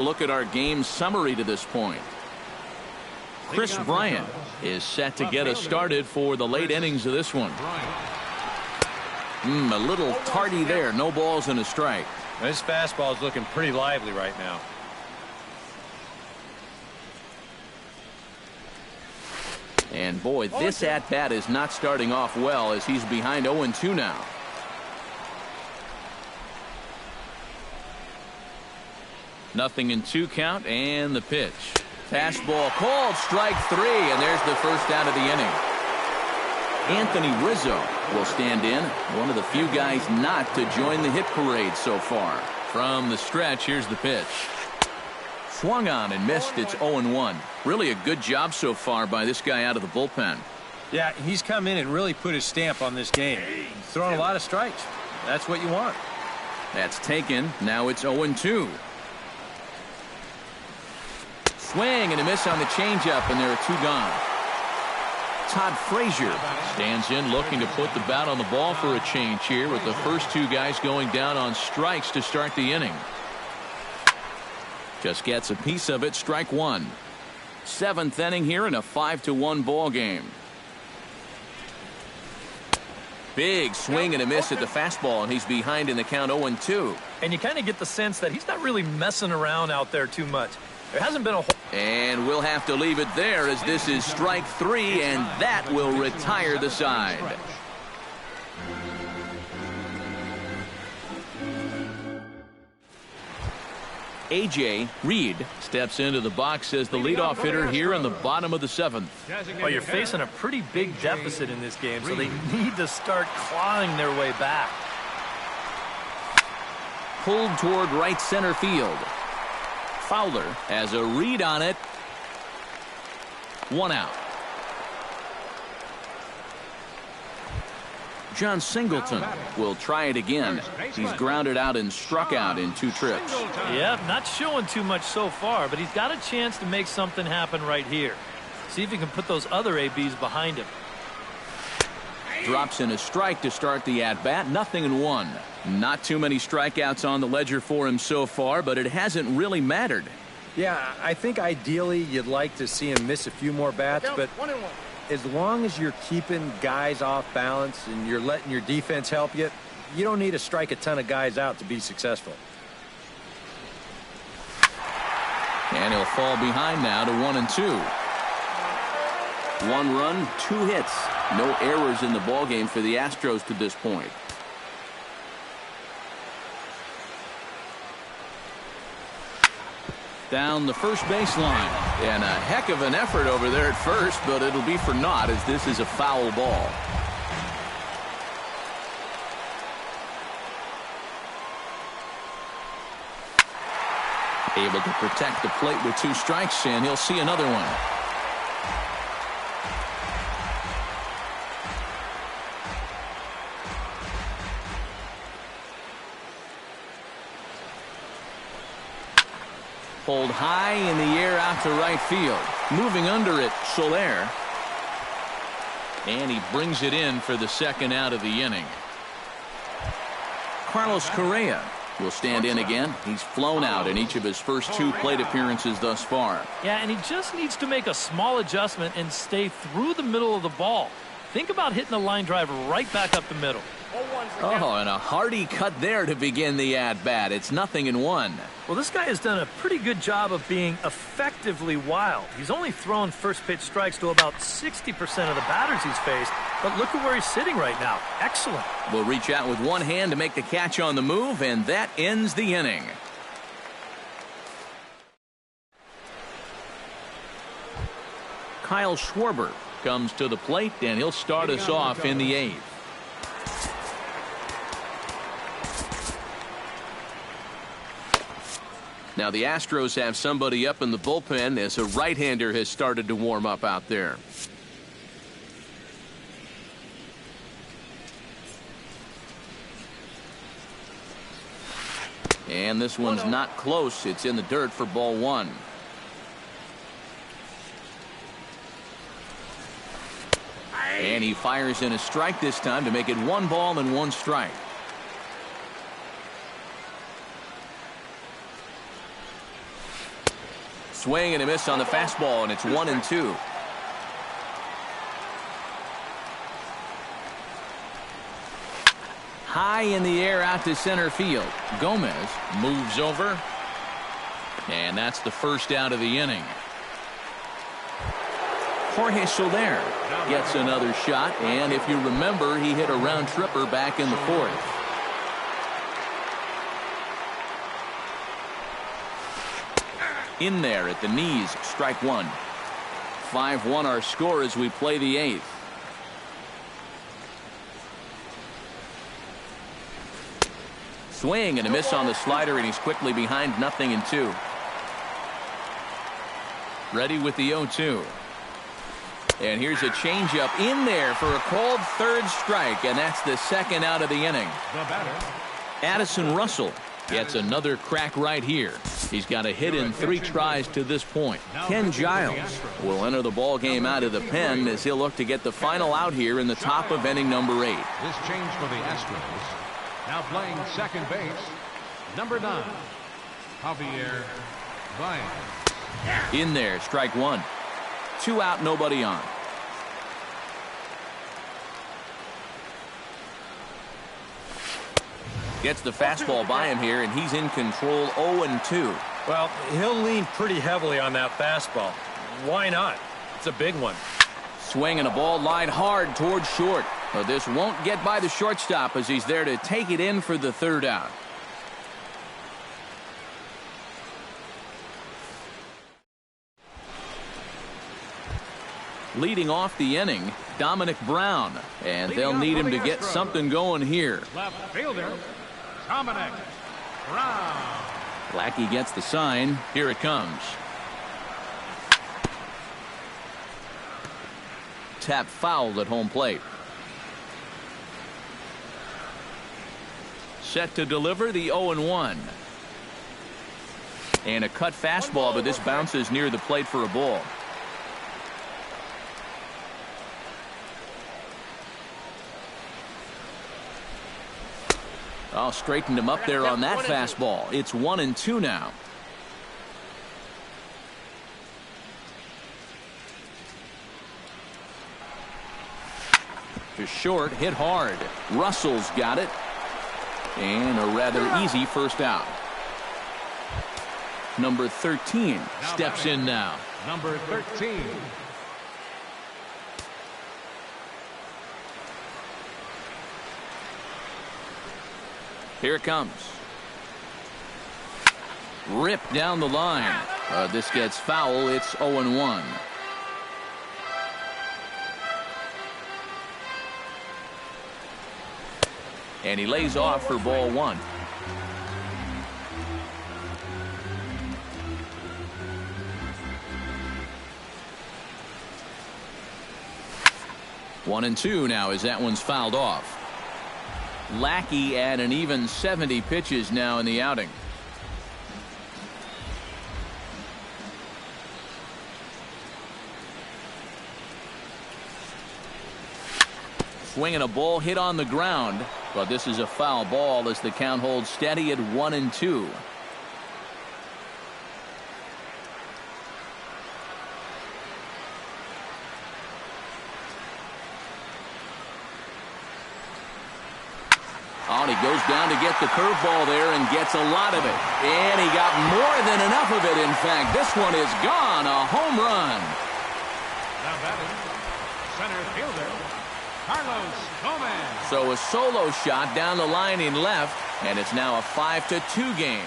Look at our game summary to this point. Chris Bryant is set to get us started for the late innings of this one. A little tardy there. No balls and a strike. This fastball is looking pretty lively right now. And boy, this at-bat is not starting off well as he's behind 0-2 now. Nothing in 2 count, and the pitch. Fastball called, strike 3, and there's the first out of the inning. Anthony Rizzo will stand in, one of the few guys not to join the hit parade so far. From the stretch, here's the pitch. Swung on and missed. It's 0-1. Really a good job so far by this guy out of the bullpen. Yeah, he's come in and really put his stamp on this game. He's throwing a lot of strikes. That's what you want. That's taken. Now it's 0-2. Swing and a miss on the changeup, and there are 2 gone. Todd Frazier stands in looking to put the bat on the ball for a change here with the first 2 guys going down on strikes to start the inning. Just gets a piece of it. Strike 1. 7th inning here in a 5-1 ball game. Big swing and a miss at the fastball, and he's behind in the count 0-2. And you kind of get the sense that he's not really messing around out there too much. There hasn't been a... And we'll have to leave it there as this is strike 3, and that will retire the side. A.J. Reed steps into the box as the leadoff hitter here in the bottom of the 7th. Well, you're facing a pretty big deficit in this game, so they need to start clawing their way back. Pulled toward right center field. Fowler has a read on it. 1 out. John Singleton will try it again. He's grounded out and struck out in 2 trips. Yeah, not showing too much so far, but he's got a chance to make something happen right here. See if he can put those other ABs behind him. Drops in a strike to start the at-bat. 0-1. Not too many strikeouts on the ledger for him so far, but it hasn't really mattered. Yeah, I think ideally you'd like to see him miss a few more bats, but as long as you're keeping guys off balance and you're letting your defense help you, you don't need to strike a ton of guys out to be successful. And he'll fall behind now to 1-2. 1 run, 2 hits. No errors in the ballgame for the Astros to this point. Down the first baseline. And a heck of an effort over there at first, but it'll be for naught as this is a foul ball. Able to protect the plate with 2 strikes, and he'll see another one. Pulled high in the air out to right field. Moving under it, Soler. And he brings it in for the 2nd out of the inning. Carlos Correa will stand in again. He's flown out in each of his first 2 plate appearances thus far. Yeah, and he just needs to make a small adjustment and stay through the middle of the ball. Think about hitting a line drive right back up the middle. Oh, and a hearty cut there to begin the at-bat. It's 0-1. Well, this guy has done a pretty good job of being effectively wild. He's only thrown first pitch strikes to about 60% of the batters he's faced, but look at where he's sitting right now. Excellent. Will reach out with one hand to make the catch on the move, and that ends the inning. Kyle Schwarber comes to the plate, and he'll start us off in the 8th. Now the Astros have somebody up in the bullpen as a right-hander has started to warm up out there. And this one's not close. It's in the dirt for ball 1. And he fires in a strike this time to make it 1 ball and 1 strike. Swing and a miss on the fastball, and it's 1-2. High in the air out to center field. Gomez moves over. And that's the first out of the inning. Jorge Soler gets another shot, and if you remember, he hit a round tripper back in the fourth. In there at the knees, strike one. 5-1 our score as we play the eighth. Swing and a miss on the slider, and he's quickly behind 0-2. Ready with the 0-2. And here's a changeup in there for a called third strike, and that's the second out of the inning. Addison Russell gets another crack right here. He's got a hit in 3 tries to this point. Ken Giles will enter the ball game out of the pen as he'll look to get the final out here in the top of inning number 8. This change for the Astros. Now playing second base, number 9, Javier Baez. In there, strike one. 2 out, nobody on. Gets the fastball by him here, and he's in control. 0-2. Well, he'll lean pretty heavily on that fastball. Why not? It's a big one. Swing and a ball lined hard towards short. But this won't get by the shortstop as he's there to take it in for the third out. Leading off the inning, Dominic Brown. And they'll need him to get something going here. Left fielder, Dominic Brown. Lackey gets the sign. Here it comes. Tap fouled at home plate. Set to deliver the 0-1. And a cut fastball, but this bounces near the plate for a ball. Oh, straightened him up there on that fastball. It's 1-2 now. To short, hit hard. Russell's got it. And a rather easy first out. Number 13 steps in now. Number 13. Here it comes. Ripped down the line. This gets foul. It's 0-1. And he lays off for ball one. One and two now as that one's fouled off. Lackey at an even 70 pitches now in the outing. Swinging a ball hit on the ground, but this is a foul ball as the count holds steady at 1-2. Oh, and he goes down to get the curveball there and gets a lot of it. And he got more than enough of it, in fact. This one is gone. A home run. Now batting, center fielder, Carlos Gomez. So a solo shot down the line in left, and it's now a 5-2 game.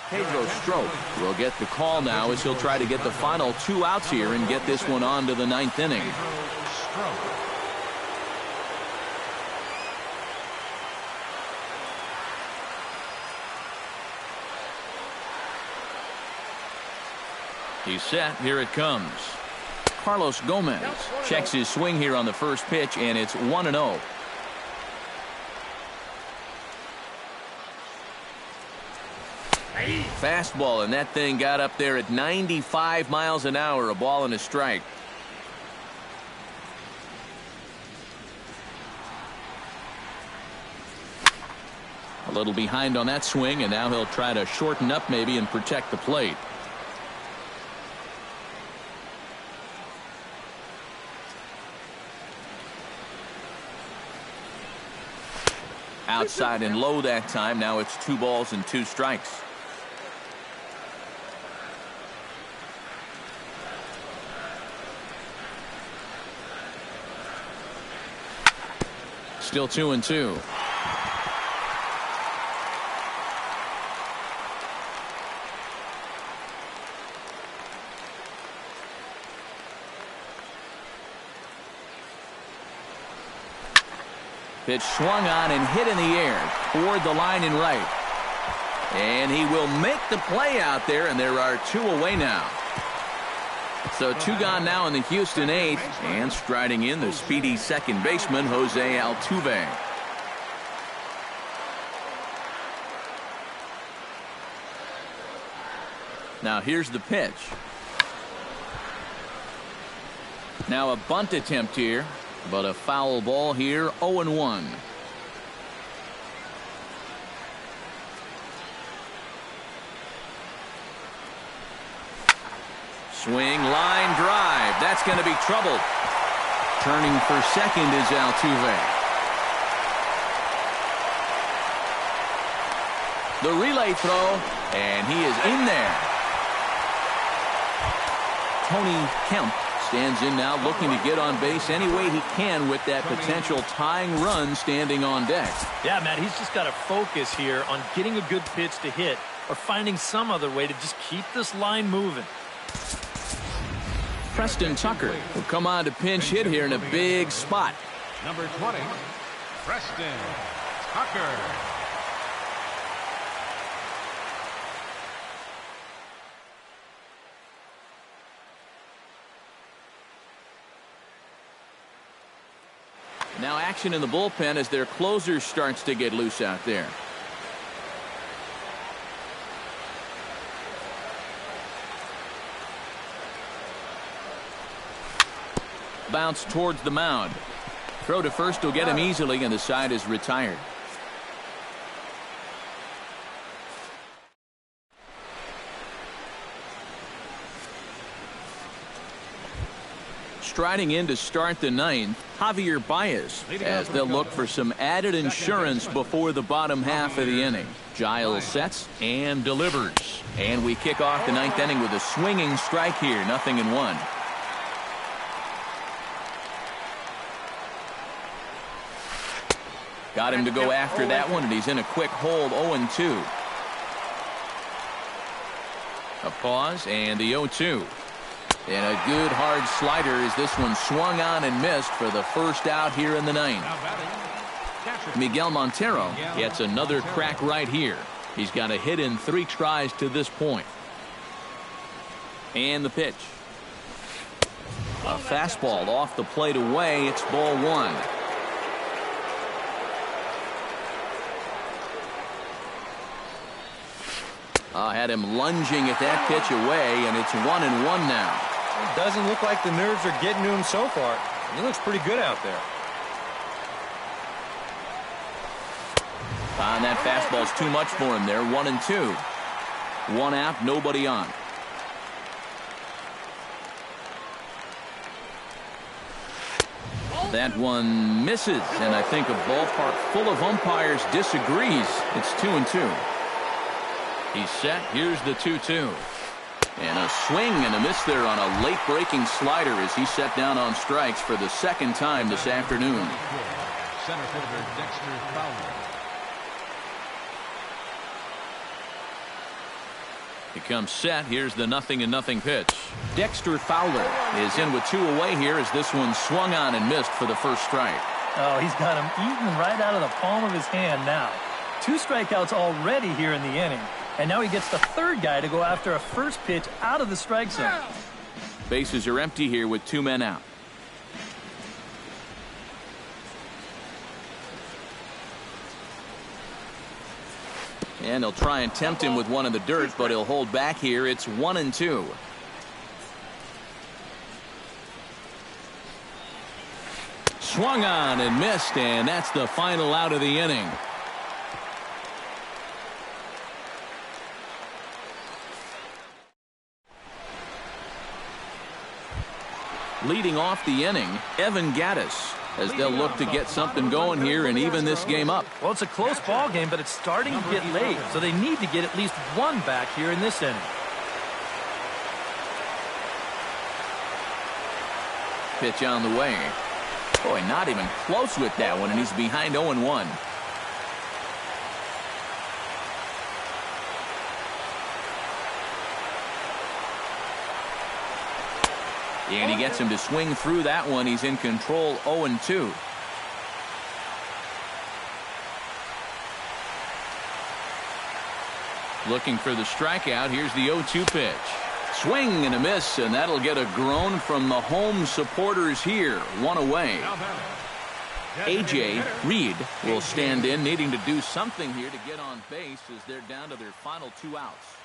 Pedro Strop will get the call now as he'll try to get the final 2 outs here and get this one on to the 9th inning. He's set. Here it comes. Carlos Gomez checks his swing here on the first pitch, and it's 1-0. Fastball, and that thing got up there at 95 miles an hour, a ball and a strike. little behind on that swing, and now he'll try to shorten up maybe and protect the plate. Outside and low that time. Now it's 2 balls and 2 strikes. Still 2-2. Pitch swung on and hit in the air toward the line and right. And he will make the play out there, and there are 2 away now. So 2 gone now in the Houston 8th, and striding in the speedy second baseman, Jose Altuve. Now here's the pitch. Now a bunt attempt here, but a foul ball here, 0-1. Swing, line drive. That's going to be trouble. Turning for second is Altuve. The relay throw, and he is in there. Tony Kemp stands in now, looking to get on base any way he can with that potential tying run standing on deck. Yeah, Matt, he's just got to focus here on getting a good pitch to hit or finding some other way to just keep this line moving. Preston Tucker will come on to pinch hit here in a big spot. Number 20, Preston Tucker. Now action in the bullpen as their closer starts to get loose out there. Bounce towards the mound. Throw to first will get him easily, and the side is retired. Striding in to start the 9th, Javier Baez, as they'll look for some added insurance before the bottom half of the inning. Giles sets and delivers. And we kick off the 9th inning with a swinging strike here, 0-1. Got him to go after that one, and he's in a quick hold, 0-2. A pause, and the 0-2. And a good hard slider as this one swung on and missed for the first out here in the 9th. Miguel Montero gets another crack right here. He's got a hit in 3 tries to this point. And the pitch. A fastball off the plate away. It's ball 1. Had him lunging at that pitch away, and it's 1-1 now. It doesn't look like the nerves are getting to him so far. He looks pretty good out there. And that fastball's too much for him there. 1-2. 1 out, nobody on. That one misses, and I think a ballpark full of umpires disagrees. It's 2-2. He's set. Here's the 2-2. And a swing and a miss there on a late breaking slider as he's set down on strikes for the 2nd time this afternoon. Center fielder Dexter Fowler. He comes set. Here's the 0-0 pitch. Dexter Fowler is in with 2 away here as this one swung on and missed for the first strike. Oh, he's got him eaten right out of the palm of his hand now. 2 strikeouts already here in the inning. And now he gets the 3rd guy to go after a first pitch out of the strike zone. Bases are empty here with 2 men out. And they'll try and tempt him with one in the dirt, but he'll hold back here. It's 1-2. Swung on and missed, and that's the final out of the inning. Leading off the inning, Evan Gaddis, as they'll look to get something going here and even this game up. Well, it's a close ball game, but it's starting to get late, so they need to get at least one back here in this inning. Pitch on the way. Boy, not even close with that one, and he's behind 0-1. And he gets him to swing through that one. He's in control, 0-2. Looking for the strikeout. Here's the 0-2 pitch. Swing and a miss, and that'll get a groan from the home supporters here. One away. A.J. Reed will stand in, needing to do something here to get on base as they're down to their final 2 outs.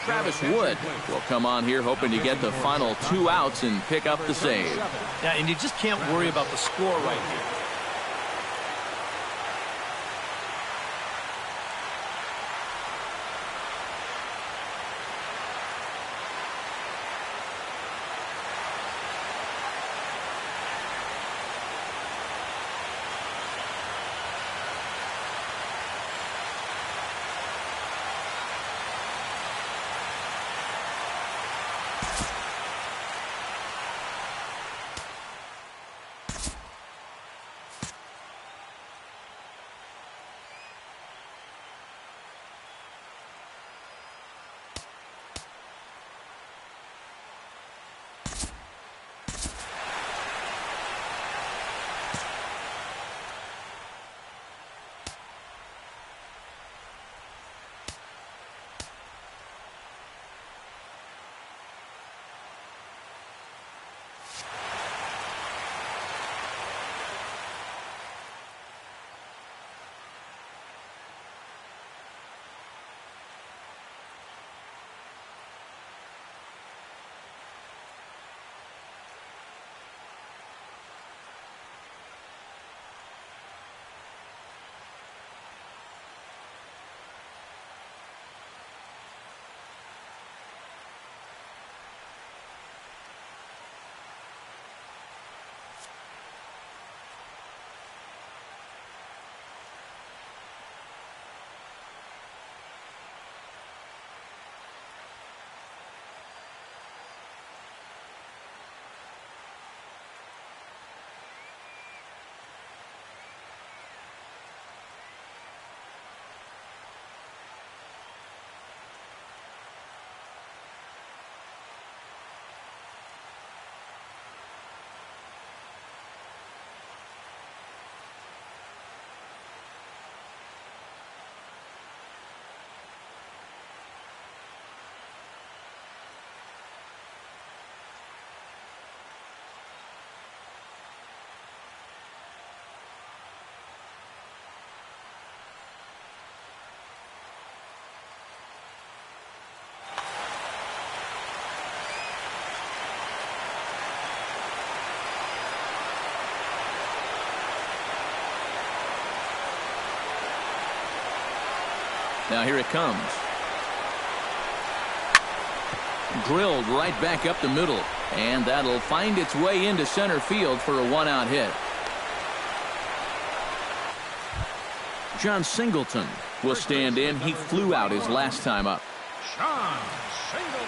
Travis Wood will come on here hoping to get the final 2 outs and pick up the save. Yeah, and you just can't worry about the score right here. Now here it comes. Drilled right back up the middle, and that'll find its way into center field for a 1-out hit. John Singleton will stand in. He flew out his last time up. John Singleton.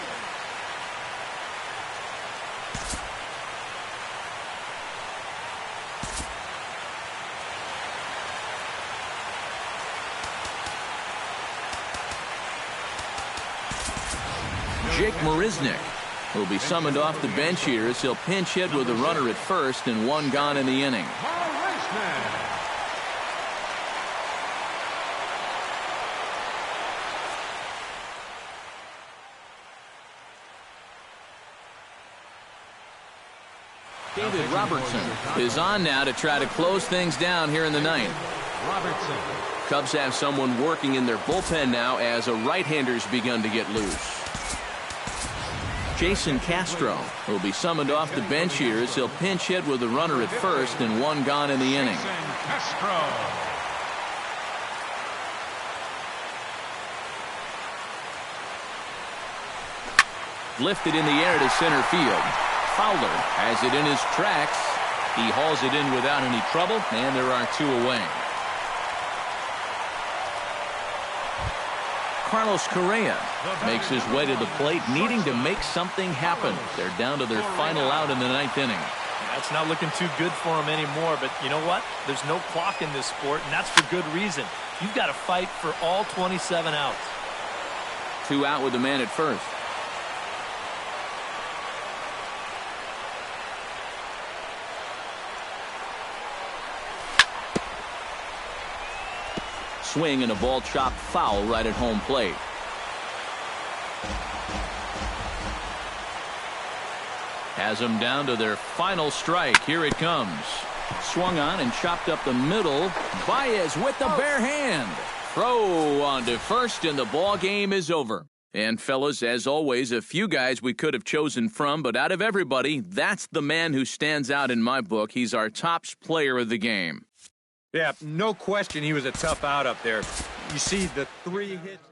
Jake Marisnick will be summoned off the bench here as he'll pinch hit with a runner at first and 1 gone in the inning. David Robertson is on now to try to close things down here in the 9th. Robertson. Cubs have someone working in their bullpen now as a right-hander's begun to get loose. Jason Castro will be summoned off the bench here as he'll pinch hit with a runner at first and 1 gone in the inning. Castro. Lifted in the air to center field. Fowler has it in his tracks. He hauls it in without any trouble, and there are 2 away. Carlos Correa makes his way to the plate, needing to make something happen. They're down to their final out in the 9th inning. That's not looking too good for him anymore, but you know what? There's no clock in this sport, and that's for good reason. You've got to fight for all 27 outs. 2 out with the man at first. Swing and a ball chopped foul right at home plate. Has them down to their final strike. Here it comes. Swung on and chopped up the middle. Baez with the bare hand. Throw on to first, and the ball game is over. And fellas, as always, a few guys we could have chosen from, but out of everybody, that's the man who stands out in my book. He's our top player of the game. Yeah, no question he was a tough out up there. You see the 3 hits.